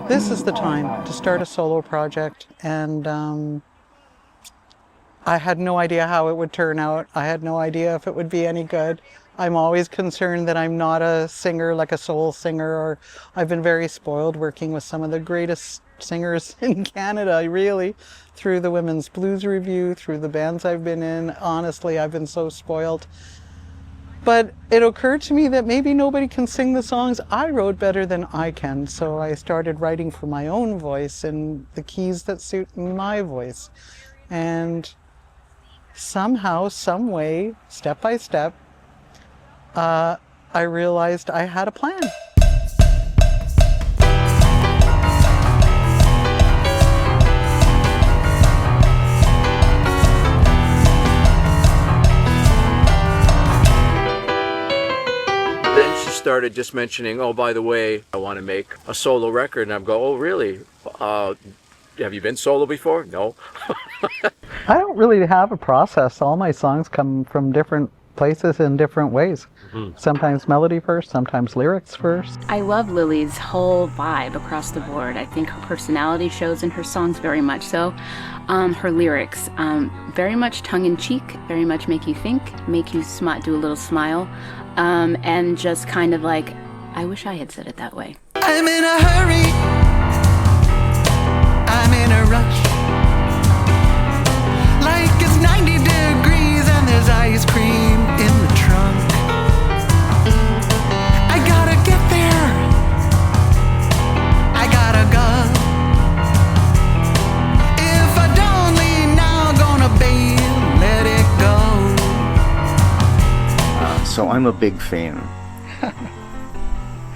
this is the time to start a solo project. And I had no idea how it would turn out. I had no idea if it would be any good. I'm always concerned that I'm not a singer, like a soul singer, or I've been very spoiled working with some of the greatest singers in Canada, really, through the Women's Blues Review, through the bands I've been in. Honestly, I've been so spoiled. But it occurred to me that maybe nobody can sing the songs I wrote better than I can. So I started writing for my own voice in the keys that suit my voice. And somehow, some way, step by step, I realized I had a plan. Then she started just mentioning, oh, by the way, I want to make a solo record. And I'm going, oh, really? Have you been solo before? No. I don't really have a process. All my songs come from different places in different ways. Mm-hmm. Sometimes melody first, sometimes lyrics first. I love Lily's whole vibe across the board. I think her personality shows in her songs very much so. Her lyrics, very much tongue-in-cheek, very much make you think, make you do a little smile, and just kind of like, I wish I had said it that way. I'm in a hurry, I'm in a rush, like it's 90 degrees and there's ice cream in the trunk. I gotta get there, I gotta go. If I don't leave now, gonna bail, let it go. So I'm a big fan.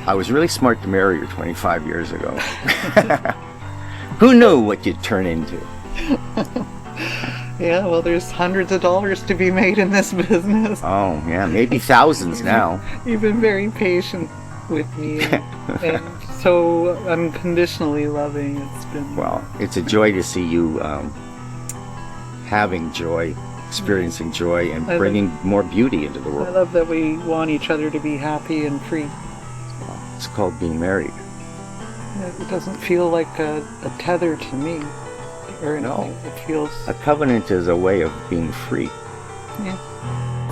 I was really smart to marry her 25 years ago. Who knew what you'd turn into? Yeah, well, there's hundreds of dollars to be made in this business. Oh, yeah, maybe thousands now. You've been very patient with me, and so unconditionally loving. It's been... Well, it's a joy to see you having joy, experiencing joy, and bringing more beauty into the world. I love that we want each other to be happy and free. Well, it's called being married. It doesn't feel like a tether to me. Or no, it feels... A covenant is a way of being free. Yeah.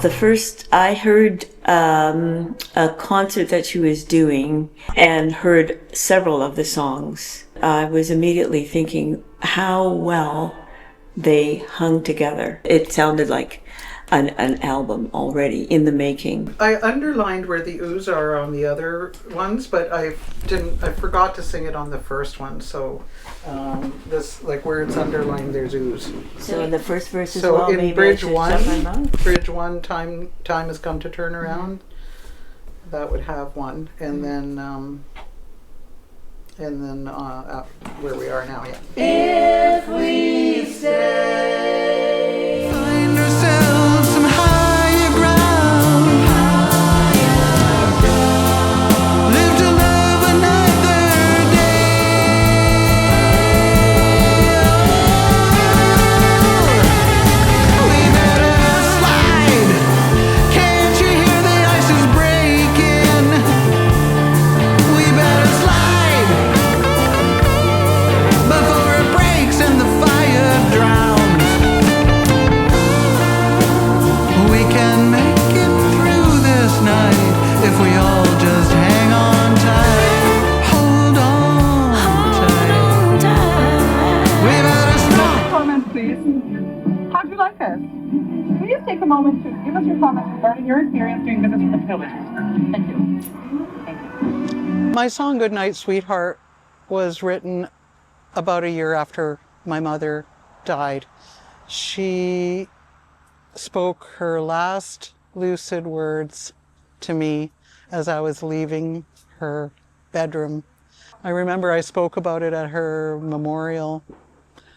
The first I heard a concert that she was doing and heard several of the songs, I was immediately thinking how well they hung together. It sounded like an album already in the making. I underlined where the oohs are on the other ones, but I forgot to sing it on the first one. So this, like where it's underlined, there's oohs. So in the first verse as so well, in maybe bridge I should shut my mouth? bridge one, time has come to turn around. Mm-hmm. That would have one, and then where we are now, yeah. If we stay, find ourselves some higher ground, live to love another day. We better slide. Can't you hear the ice is breaking? We better slide before it breaks and the fire drowns. We can make it through this night if we all just hang on tight. Hold on tight. We better stop. Comments, please. How'd you like us? Please take a moment to give us your comments regarding your experience doing business with the villagers. Thank you. Thank you. My song "Goodnight, Sweetheart" was written about a year after my mother died. She spoke her last lucid words to me as I was leaving her bedroom. I remember I spoke about it at her memorial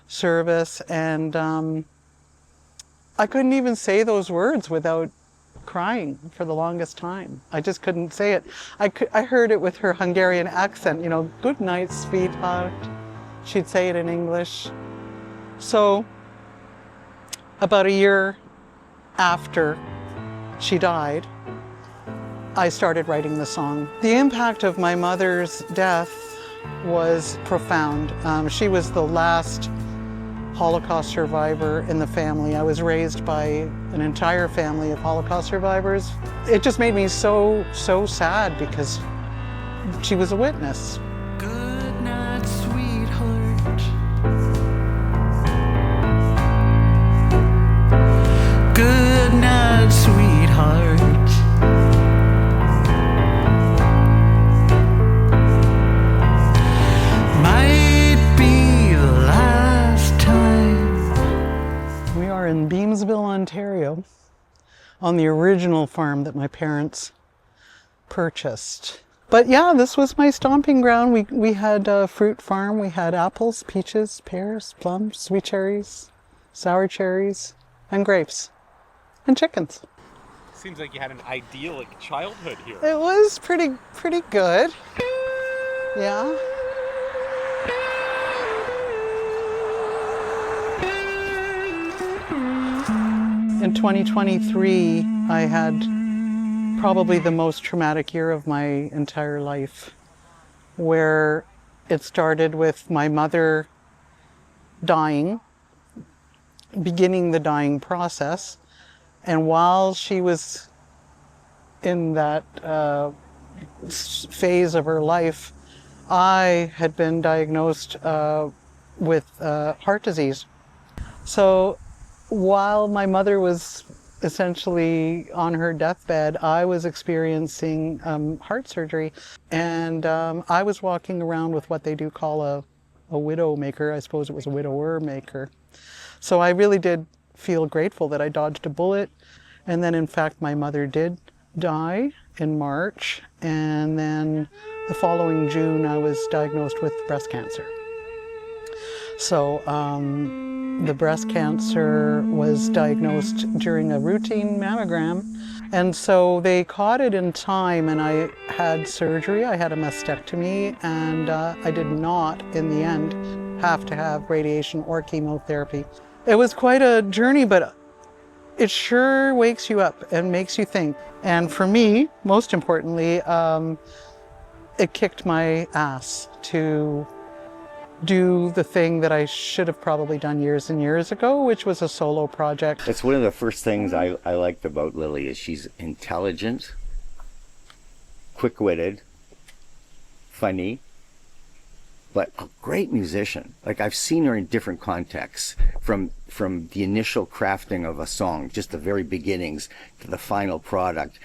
service, and I couldn't even say those words without crying for the longest time. I just couldn't say it. I heard it with her Hungarian accent, you know, "Good night, sweetheart." She'd say it in English. So about a year after she died, I started writing the song. The impact of my mother's death was profound. She was the last Holocaust survivor in the family. I was raised by an entire family of Holocaust survivors. It just made me so sad because she was a witness. Good night, sweetheart. Good night, sweetheart. Might be the last time. We are in Beamsville, Ontario, on the original farm that my parents purchased. But yeah, this was my stomping ground. We had a fruit farm. We had apples, peaches, pears, plums, sweet cherries, sour cherries, and grapes, and chickens. Seems like you had an idyllic childhood here. It was pretty good. Yeah. In 2023, I had probably the most traumatic year of my entire life, where it started with my mother dying, beginning the dying process. And while she was in that phase of her life, I had been diagnosed with heart disease. So while my mother was essentially on her deathbed, I was experiencing heart surgery, and I was walking around with what they do call a widow maker. I suppose it was a widower maker. So I really did feel grateful that I dodged a bullet. And then in fact my mother did die in March, and then the following June I was diagnosed with breast cancer. So the breast cancer was diagnosed during a routine mammogram, and so they caught it in time, and I had surgery. I had a mastectomy, and I did not, in the end, have to have radiation or chemotherapy. It was quite a journey, but it sure wakes you up and makes you think. And for me, most importantly, it kicked my ass to do the thing that I should have probably done years and years ago, which was a solo project. That's one of the first things I liked about Lily, is she's intelligent, quick-witted, funny, but a great musician. Like, I've seen her in different contexts, from the initial crafting of a song, just the very beginnings, to the final product,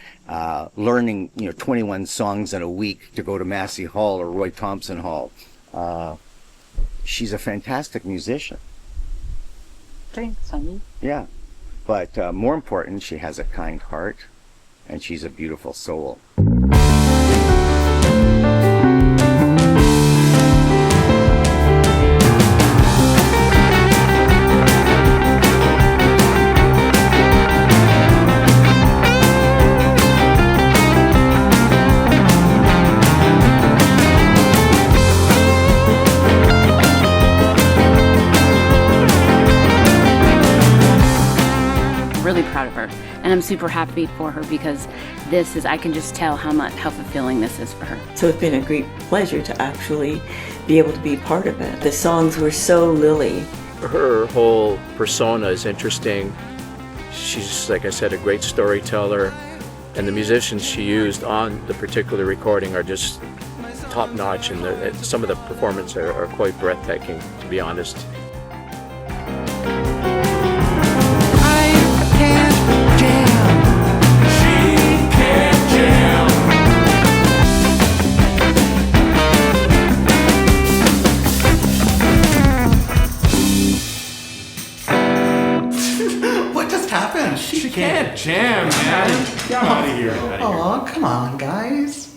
learning 21 songs in a week to go to Massey Hall or Roy Thompson Hall. She's a fantastic musician. Thanks, honey. Yeah, but more important, she has a kind heart, and she's a beautiful soul. Really proud of her, and I'm super happy for her because I can just tell how fulfilling this is for her. So it's been a great pleasure to actually be able to be part of it. The songs were so Lily. Her whole persona is interesting. She's, like I said, a great storyteller, and the musicians she used on the particular recording are just top-notch, and some of the performances are quite breathtaking, to be honest. What just happened? She can't jam, man. Get out of here. Oh, come on, guys.